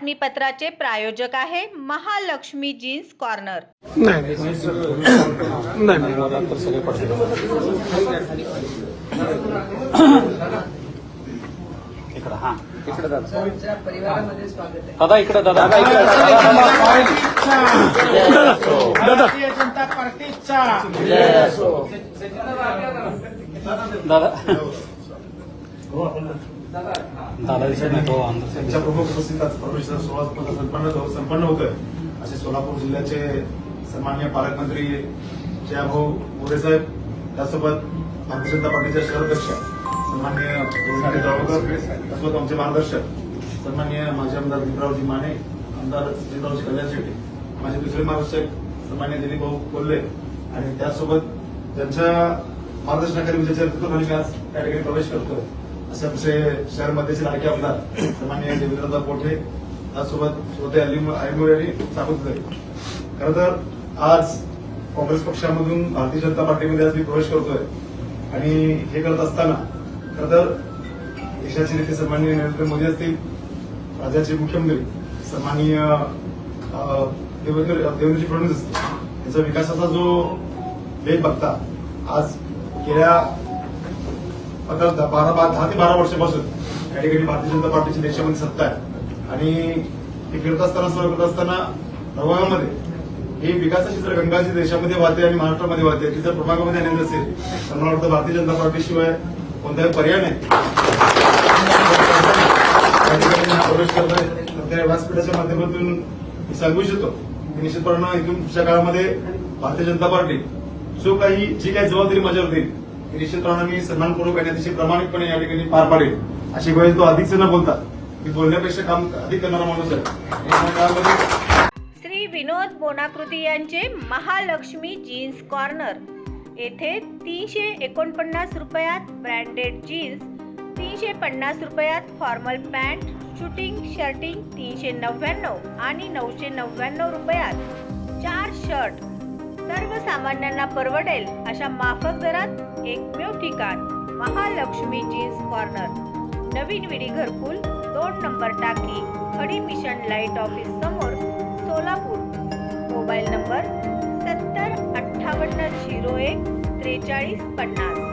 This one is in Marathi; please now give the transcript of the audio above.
बातमीपत्राचे प्रायोजक आहे महालक्ष्मी जीन्स कॉर्नर। नाही इकडे हा इकडे दादा परिवारामध्ये स्वागत आहे। दादा इकडे दादा भारतीय जनता पार्टीचा दादा दादा दिसत नाही तो अंदर त्यांच्या प्रमुख उपस्थितीत परमेश्वर सोहळा संपन्न होतोय असे सोलापूर जिल्ह्याचे सन्माननीय पालकमंत्री जयभाऊ मोरे साहेब, त्यासोबत भारतीय जनता पार्टीचे शहराध्यक्ष सन्माननीय रोहिणी जावळकर, त्यासोबत आमचे मार्गदर्शक सन्माननीय माजी आमदार भीमरावजी माने, आमदार जिंदावजी कल्याण शेट्टी, माझे दुसरे मार्गदर्शक सन्माननीय दिलीप भाऊ कोल्हे आणि त्यासोबत त्यांच्या मार्गदर्शनाखाली विजय नेतृत्वाखाली मी आज त्या ठिकाणी प्रवेश करतोय असे आमचे शहर मध्येचे लाडके आमदार सन्माननीय देवेंद्रदा कोठे, त्यासोबत श्रोते आयमोर यांनी सांगितलं। खरं तर आज काँग्रेस पक्षामधून भारतीय जनता पार्टीमध्ये आज मी प्रवेश करतोय आणि हे करत असताना खरं तर देशाचे नेते सन्माननीय नरेंद्र मोदी असतील, राज्याचे मुख्यमंत्री सन्माननीय देवेंद्रजी फडणवीस असतील, यांचा विकासाचा जो वेग बघता आज गेल्या 10 ते 12 वर्षापासून या ठिकाणी भारतीय जनता पार्टीची देशामध्ये सत्ता आहे आणि हे करत असताना सर्व करत असताना प्रभागामध्ये ही विकासाची जर गंगा जी देशामध्ये वाहते आणि महाराष्ट्रामध्ये वाहते ती जर प्रभागामध्ये आनंद असेल तर मला वाटतं भारतीय जनता पार्टीशिवाय कोणताही पर्याय नाही। प्रवेश करतोय त्या व्यासपीठाच्या माध्यमातून मी सांगू इच्छितो की निश्चितपणे इथून पुढच्या काळामध्ये भारतीय जनता पार्टी जी काही जबाबदारी माझ्यावर देईल ती निश्चितपणे मी सन्मानपूर्वक आणि अतिशय प्रामाणिकपणे या ठिकाणी पार पाडेल अशी वेळ तो अधिकच न बोलता मी बोलण्यापेक्षा काम अधिक करणारा माणूस आहे। श्री विनोद बोनाकृती यांचे महालक्ष्मी जीन्स कॉर्नर येथे 349 रुपयात ब्रँडेड जीन्स, 350 रुपयात फॉर्मल पॅन्ट, शूटिंग शर्टिंग 399 आणि 999 रुपयात 4 शर्ट सर्वसामान्यांना परवडेल अशा माफक दरात एकमेव ठिकाण महालक्ष्मी जीन्स कॉर्नर, नवीन विडी घरकुल, 2 नंबर टाकी, खडी मिशन लाईट ऑफिस समोर, सोलापूर। Mobile number 70 58 01 43 50।